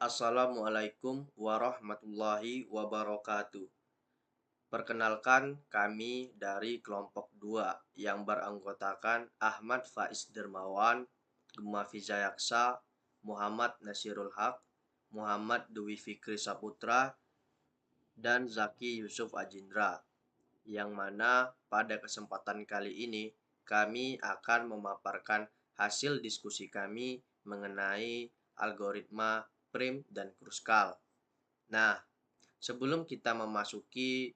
Assalamualaikum warahmatullahi wabarakatuh. Perkenalkan, kami dari kelompok 2 yang beranggotakan Ahmad Faiz Dermawan, Gema Fizayaksa, Muhammad Nasirul Haq, Muhammad Dwi Fikri Saputra, dan Zaki Yusuf Ajindra. Yang mana pada kesempatan kali ini kami akan memaparkan hasil diskusi kami mengenai algoritma Prim dan Kruskal. Nah, sebelum kita memasuki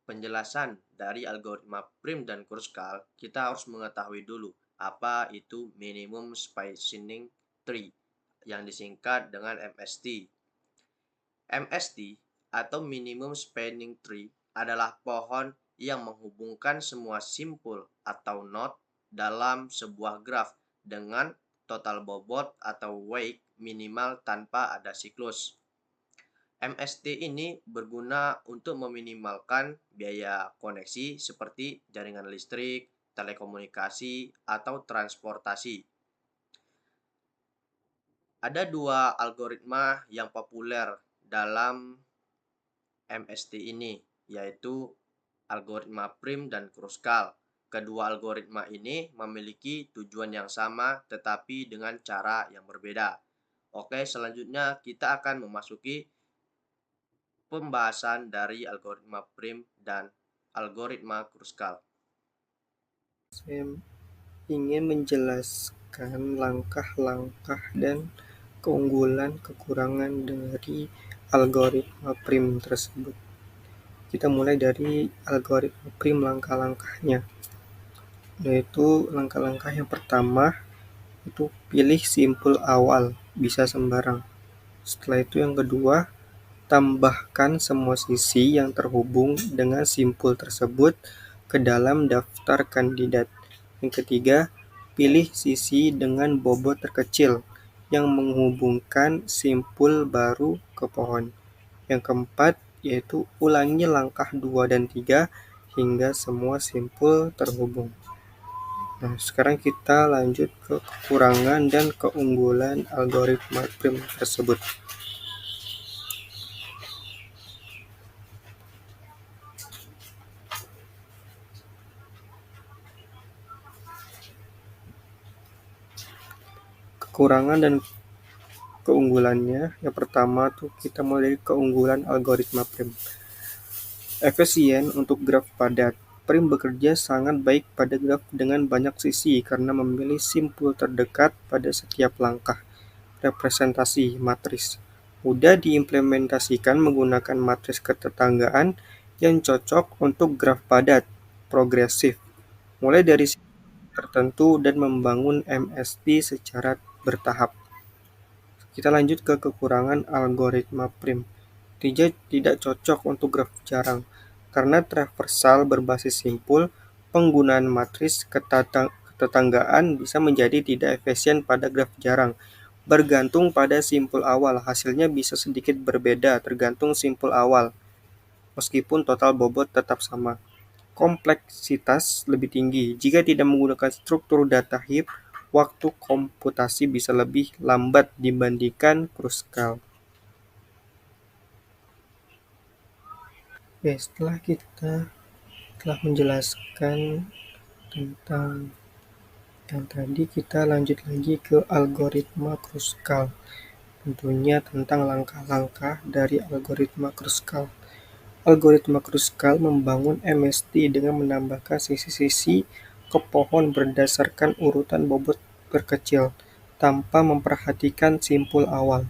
penjelasan dari algoritma Prim dan Kruskal, kita harus mengetahui dulu apa itu minimum spacing tree yang disingkat dengan MST. MST atau minimum spanning tree adalah pohon yang menghubungkan semua simpul atau node dalam sebuah graf dengan total bobot atau weight minimal tanpa ada siklus. MST ini berguna untuk meminimalkan biaya koneksi seperti jaringan listrik, telekomunikasi, atau transportasi. Ada dua algoritma yang populer dalam MST ini, yaitu algoritma Prim dan Kruskal. Kedua algoritma ini memiliki tujuan yang sama tetapi dengan cara yang berbeda. Oke, selanjutnya kita akan memasuki pembahasan dari algoritma Prim dan algoritma Kruskal. Saya ingin menjelaskan langkah-langkah dan keunggulan kekurangan dari algoritma prim tersebut. Kita mulai dari algoritma prim langkah-langkahnya, yaitu langkah-langkah yang pertama itu pilih simpul awal, bisa sembarang. Setelah itu yang kedua, tambahkan semua sisi yang terhubung dengan simpul tersebut ke dalam daftar kandidat. Yang ketiga, pilih sisi dengan bobot terkecil yang menghubungkan simpul baru ke pohon. Yang keempat, yaitu ulangi langkah 2 dan 3 hingga semua simpul terhubung. Nah, sekarang kita lanjut ke kekurangan dan keunggulan algoritma prim tersebut. Kekurangan dan keunggulannya, yang pertama tuh kita mulai dari keunggulan algoritma prim. Efisien untuk graf padat. Prim bekerja sangat baik pada graf dengan banyak sisi karena memilih simpul terdekat pada setiap langkah. Representasi matris mudah diimplementasikan menggunakan matris ketetanggaan yang cocok untuk graf padat, progresif, mulai dari tertentu dan membangun MST secara bertahap. Kita lanjut ke kekurangan algoritma prim. Tidak cocok untuk graf jarang. Karena traversal berbasis simpul, penggunaan matris ketetanggaan bisa menjadi tidak efisien pada graf jarang. Bergantung pada simpul awal, hasilnya bisa sedikit berbeda tergantung simpul awal, meskipun total bobot tetap sama. Kompleksitas lebih tinggi. Jika tidak menggunakan struktur data heap, waktu komputasi bisa lebih lambat dibandingkan Kruskal. Oke, setelah kita telah menjelaskan tentang yang tadi, kita lanjut lagi ke algoritma Kruskal. Tentunya tentang langkah-langkah dari algoritma Kruskal. Algoritma Kruskal membangun MST dengan menambahkan sisi-sisi ke pohon berdasarkan urutan bobot terkecil, tanpa memperhatikan simpul awal.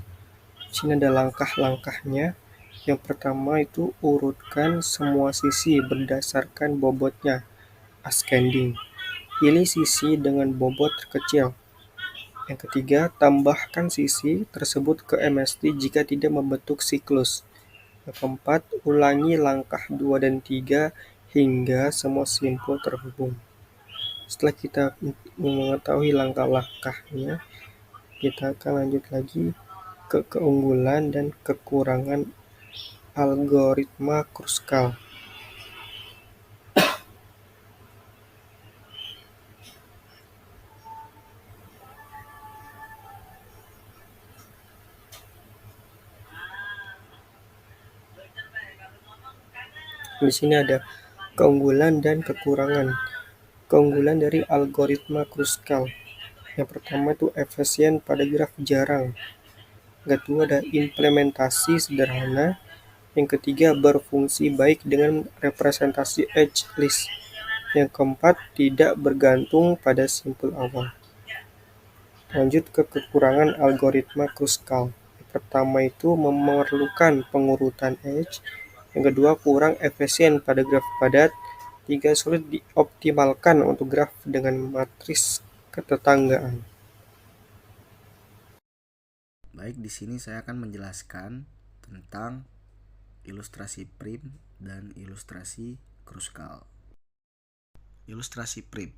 Di sini ada langkah-langkahnya. Yang pertama itu urutkan semua sisi berdasarkan bobotnya, ascending. Pilih sisi dengan bobot terkecil. Yang ketiga, tambahkan sisi tersebut ke MST jika tidak membentuk siklus. Yang keempat, ulangi langkah 2 dan 3 hingga semua simpul terhubung. Setelah kita mengetahui langkah-langkahnya, kita akan lanjut lagi ke keunggulan dan kekurangan algoritma Kruskal. Di sini ada keunggulan dan kekurangan. Keunggulan dari algoritma Kruskal. Yang pertama itu efisien pada graf jarang. Yang kedua ada implementasi sederhana. Yang ketiga berfungsi baik dengan representasi edge list. Yang keempat tidak bergantung pada simpul awal. Lanjut ke kekurangan algoritma Kruskal. Yang pertama itu memerlukan pengurutan edge. Yang kedua kurang efisien pada graf padat. Tiga sulit dioptimalkan untuk graf dengan matris ketetanggaan. Baik, di sini saya akan menjelaskan tentang ilustrasi prim dan ilustrasi Kruskal. Ilustrasi prim.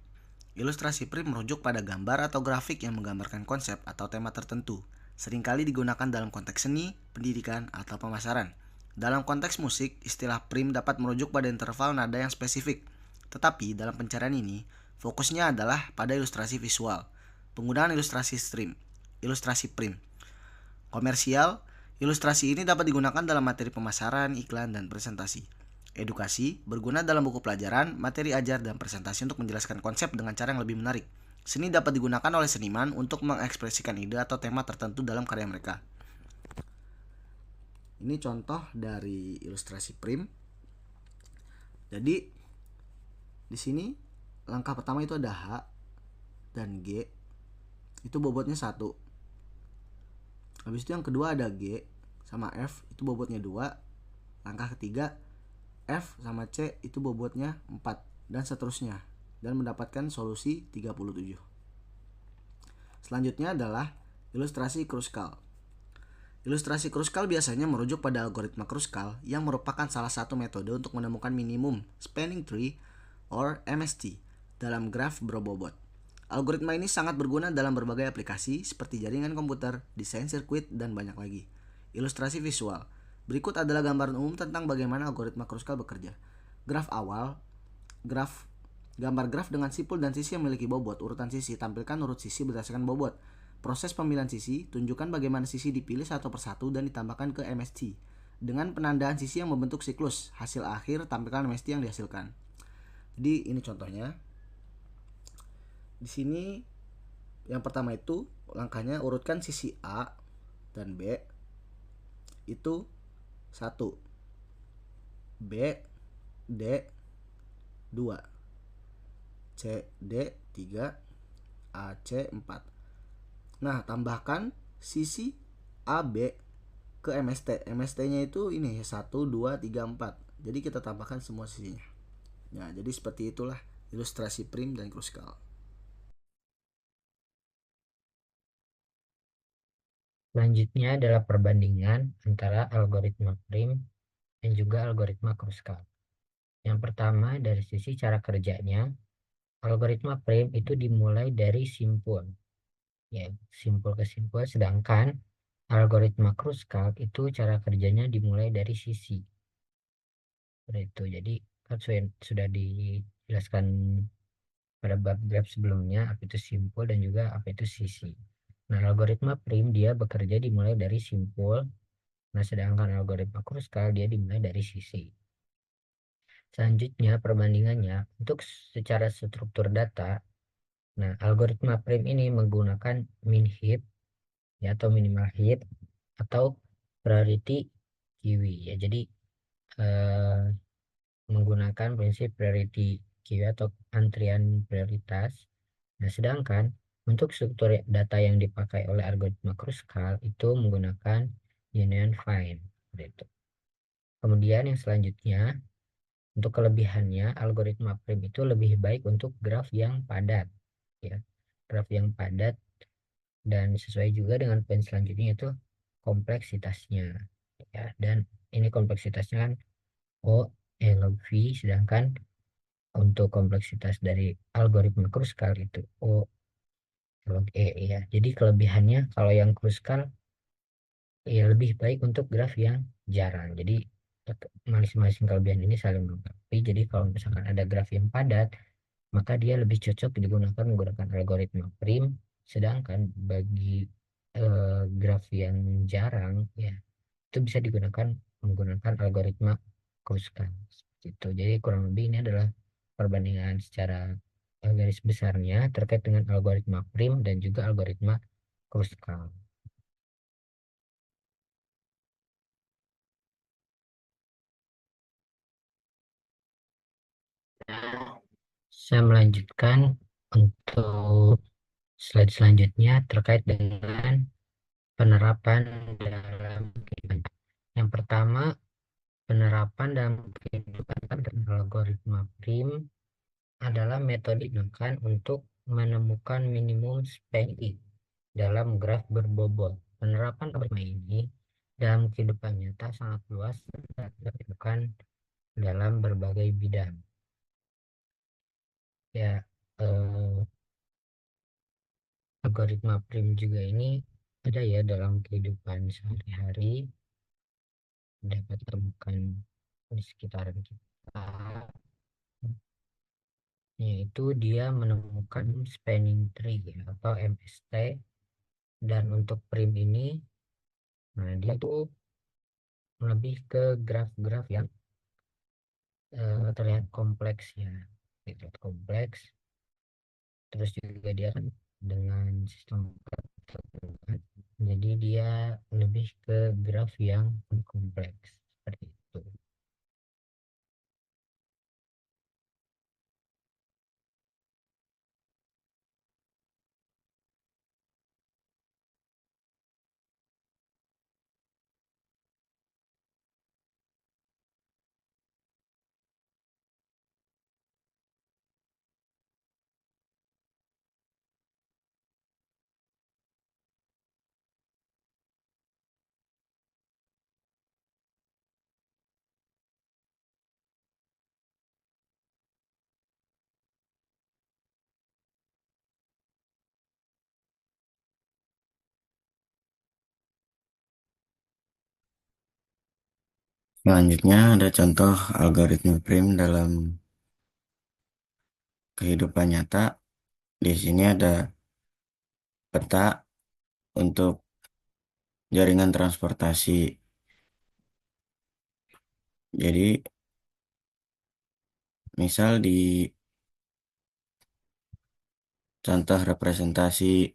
Ilustrasi prim merujuk pada gambar atau grafik yang menggambarkan konsep atau tema tertentu. Seringkali digunakan dalam konteks seni, pendidikan, atau pemasaran. Dalam konteks musik, istilah prim dapat merujuk pada interval nada yang spesifik. Tetapi dalam pencarian ini, fokusnya adalah pada ilustrasi visual. Penggunaan ilustrasi prim. Komersial, ilustrasi ini dapat digunakan dalam materi pemasaran, iklan, dan presentasi. Edukasi, berguna dalam buku pelajaran, materi ajar, dan presentasi untuk menjelaskan konsep dengan cara yang lebih menarik. Seni dapat digunakan oleh seniman untuk mengekspresikan ide atau tema tertentu dalam karya mereka. Ini contoh dari ilustrasi prim. Jadi, di sini langkah pertama itu ada H dan G. Itu bobotnya 1. Habis itu yang kedua ada G sama F, itu bobotnya 2. Langkah ketiga F sama C itu bobotnya 4 dan seterusnya, dan mendapatkan solusi 37. Selanjutnya adalah ilustrasi Kruskal. Ilustrasi Kruskal biasanya merujuk pada algoritma Kruskal yang merupakan salah satu metode untuk menemukan minimum spanning tree or MST dalam graf berbobot. Algoritma ini sangat berguna dalam berbagai aplikasi seperti jaringan komputer, desain sirkuit, dan banyak lagi. Ilustrasi visual. Berikut adalah gambaran umum tentang bagaimana algoritma Kruskal bekerja. Graf awal, gambar graf dengan simpul dan sisi yang memiliki bobot. Urutan sisi, tampilkan urut sisi berdasarkan bobot. Proses pemilihan sisi, tunjukkan bagaimana sisi dipilih satu persatu dan ditambahkan ke MST. Dengan penandaan sisi yang membentuk siklus, hasil akhir tampilkan MST yang dihasilkan. Jadi ini contohnya. Di sini yang pertama itu langkahnya urutkan sisi A dan B itu 1, B, D, 2, C, D, 3, A, C, 4. Nah, tambahkan sisi AB ke MST. MST-nya itu ini 1, 2, 3, 4. Jadi kita tambahkan semua sisinya. Nah, jadi seperti itulah ilustrasi prim dan Kruskal. Selanjutnya adalah perbandingan antara algoritma prim dan juga algoritma Kruskal. Yang pertama dari sisi cara kerjanya, algoritma prim itu dimulai dari simpul, ya simpul ke simpul, sedangkan algoritma Kruskal itu cara kerjanya dimulai dari sisi. Seperti itu. Jadi kan sudah dijelaskan pada bab graf sebelumnya apa itu simpul dan juga apa itu sisi. Nah, algoritma prim dia bekerja dimulai dari simpul. Nah, sedangkan algoritma Kruskal dia dimulai dari sisi. Selanjutnya perbandingannya untuk secara struktur data. Nah, algoritma prim ini menggunakan min heap ya, atau minimal heap atau priority queue ya. Jadi menggunakan prinsip priority queue atau antrian prioritas. Nah, sedangkan untuk struktur data yang dipakai oleh algoritma Kruskal itu menggunakan union find. Gitu. Kemudian yang selanjutnya, untuk kelebihannya, algoritma prim itu lebih baik untuk graf yang padat, ya, graf yang padat, dan sesuai juga dengan poin selanjutnya itu kompleksitasnya, ya, dan ini kompleksitasnya kan O E log V, sedangkan untuk kompleksitas dari algoritma Kruskal itu O log E, ya. Jadi kelebihannya kalau yang Kruskal ya lebih baik untuk graf yang jarang. Jadi masing-masing kelebihan ini saling melengkapi. Jadi kalau misalkan ada graf yang padat, maka dia lebih cocok digunakan menggunakan algoritma prim. Sedangkan bagi graf yang jarang, ya itu bisa digunakan menggunakan algoritma Kruskal. gitu. Jadi kurang lebih ini adalah perbandingan secara garis besarnya terkait dengan algoritma prim dan juga algoritma Kruskal. Saya melanjutkan untuk slide selanjutnya terkait dengan penerapan dalam kehidupan. Yang pertama, penerapan dalam kehidupan algoritma prim adalah metode digunakan untuk menemukan minimum spanning dalam graf berbobot. Penerapan algoritma ini dalam kehidupan nyata sangat luas dan dilakukan dalam berbagai bidang. Ya, algoritma prim juga ini ada ya dalam kehidupan sehari-hari, dapat temukan di sekitaran kita, yaitu dia menemukan spanning tree ya, atau MST. Dan untuk prim ini, nah dia tuh lebih ke graf-graf yang terlihat kompleks ya, terlihat kompleks. Terus juga dia kan dengan sistem pertemuan, jadi dia lebih ke graf yang kompleks seperti itu. Selanjutnya ada contoh algoritma prim dalam kehidupan nyata. Di sini ada peta untuk jaringan transportasi. Jadi, misal di contoh representasi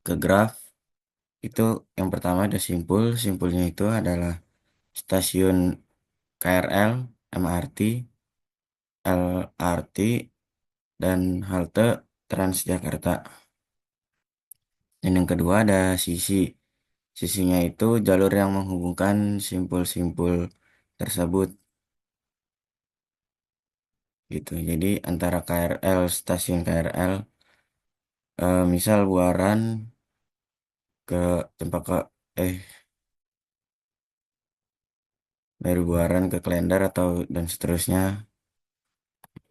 ke graf, itu yang pertama ada simpul. Simpulnya itu adalah stasiun KRL, MRT, LRT, dan halte Transjakarta. Dan yang kedua ada sisi. Sisinya itu jalur yang menghubungkan simpul-simpul tersebut. Gitu. Jadi antara KRL, stasiun KRL, misal Buaran ke Cempaka, dari Buaran ke Klender atau dan seterusnya,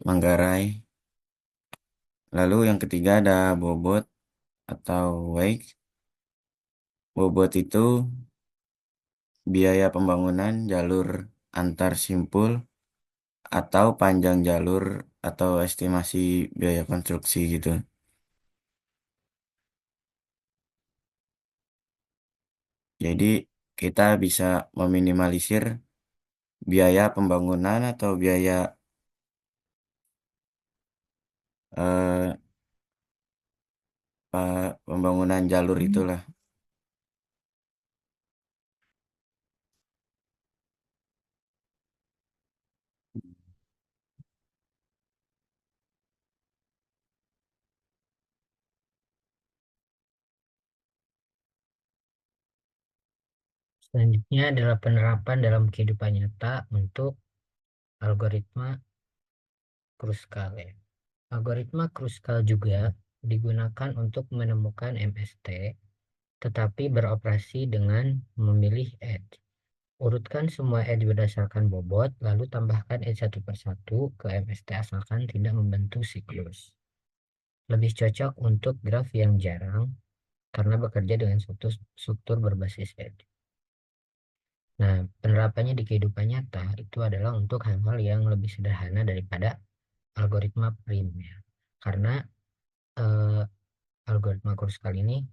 Manggarai. Lalu yang ketiga ada bobot atau weight. Bobot itu biaya pembangunan jalur antar simpul atau panjang jalur atau estimasi biaya konstruksi gitu. Jadi kita bisa meminimalisir biaya pembangunan atau biaya eh, pembangunan jalur itulah. Selanjutnya adalah penerapan dalam kehidupan nyata untuk algoritma Kruskal ya. Algoritma Kruskal juga digunakan untuk menemukan MST, tetapi beroperasi dengan memilih edge. Urutkan semua edge berdasarkan bobot, lalu tambahkan edge satu persatu ke MST asalkan tidak membentuk siklus. Lebih cocok untuk graf yang jarang karena bekerja dengan struktur berbasis edge. Nah, penerapannya di kehidupan nyata itu adalah untuk hal-hal yang lebih sederhana daripada algoritma prim ya. Karena eh, algoritma Kruskal ini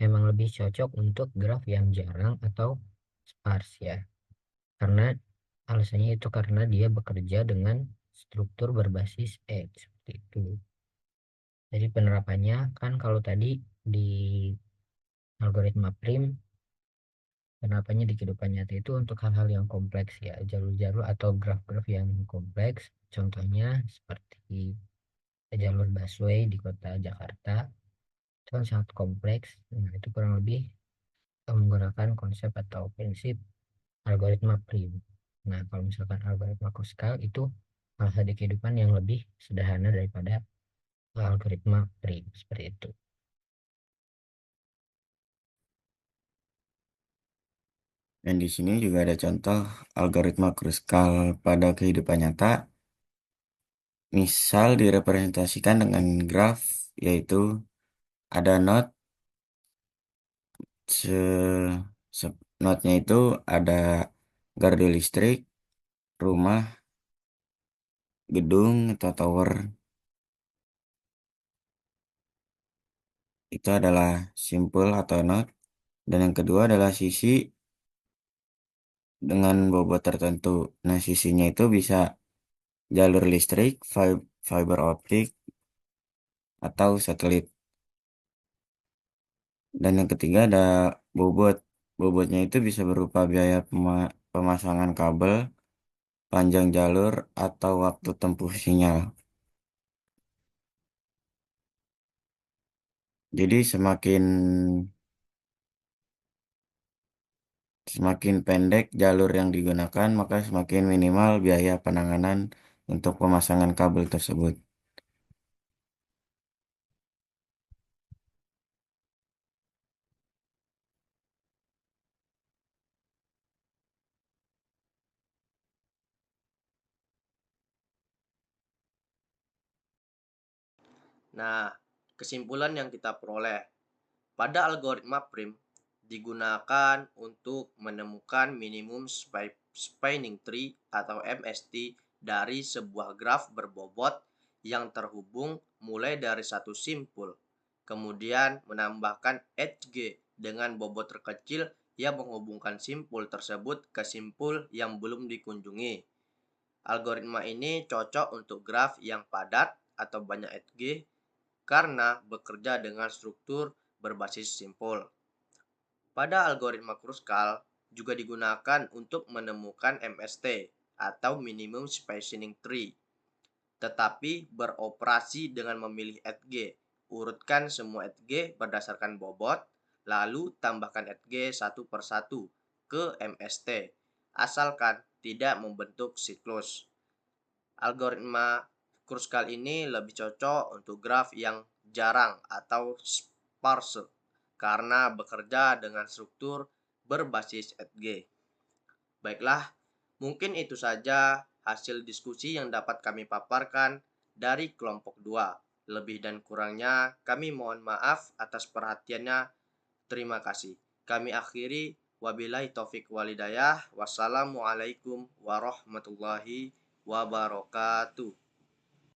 memang lebih cocok untuk graf yang jarang atau sparse ya. Karena alasannya itu karena dia bekerja dengan struktur berbasis X, seperti itu. Jadi penerapannya kan kalau tadi di algoritma prim, penerapannya di kehidupan nyata itu untuk hal-hal yang kompleks ya, jalur-jalur atau graf-graf yang kompleks. Contohnya seperti jalur busway di kota Jakarta, itu kan sangat kompleks. Nah, itu kurang lebih menggunakan konsep atau prinsip algoritma prim. Nah, kalau misalkan algoritma Kruskal itu hal-hal di kehidupan yang lebih sederhana daripada algoritma prim, seperti itu. Dan di sini juga ada contoh algoritma Kruskal pada kehidupan nyata. Misal direpresentasikan dengan graf, yaitu ada node, node-nya itu ada gardu listrik, rumah, gedung atau tower. Itu adalah simpul atau node. Dan yang kedua adalah sisi dengan bobot tertentu. Nah, sisinya itu bisa jalur listrik, fiber optik, atau satelit. Dan yang ketiga ada bobot. Bobotnya itu bisa berupa biaya pemasangan kabel, panjang jalur, atau waktu tempuh sinyal. Jadi semakin pendek jalur yang digunakan, maka semakin minimal biaya penanganan untuk pemasangan kabel tersebut. Nah, kesimpulan yang kita peroleh pada algoritma prim digunakan untuk menemukan minimum spanning tree atau MST dari sebuah graf berbobot yang terhubung mulai dari satu simpul, kemudian menambahkan edge dengan bobot terkecil yang menghubungkan simpul tersebut ke simpul yang belum dikunjungi. Algoritma ini cocok untuk graf yang padat atau banyak edge karena bekerja dengan struktur berbasis simpul. Pada algoritma Kruskal juga digunakan untuk menemukan MST atau minimum spacing tree, tetapi beroperasi dengan memilih edge. Urutkan semua edge berdasarkan bobot, lalu tambahkan edge satu per satu ke MST, asalkan tidak membentuk siklus. Algoritma Kruskal ini lebih cocok untuk graf yang jarang atau sparse karena bekerja dengan struktur berbasis edge. Baiklah, mungkin itu saja hasil diskusi yang dapat kami paparkan dari kelompok 2. Lebih dan kurangnya kami mohon maaf atas perhatiannya. Terima kasih. Kami akhiri, wabillahi taufik walidayah. Wassalamualaikum warahmatullahi wabarakatuh.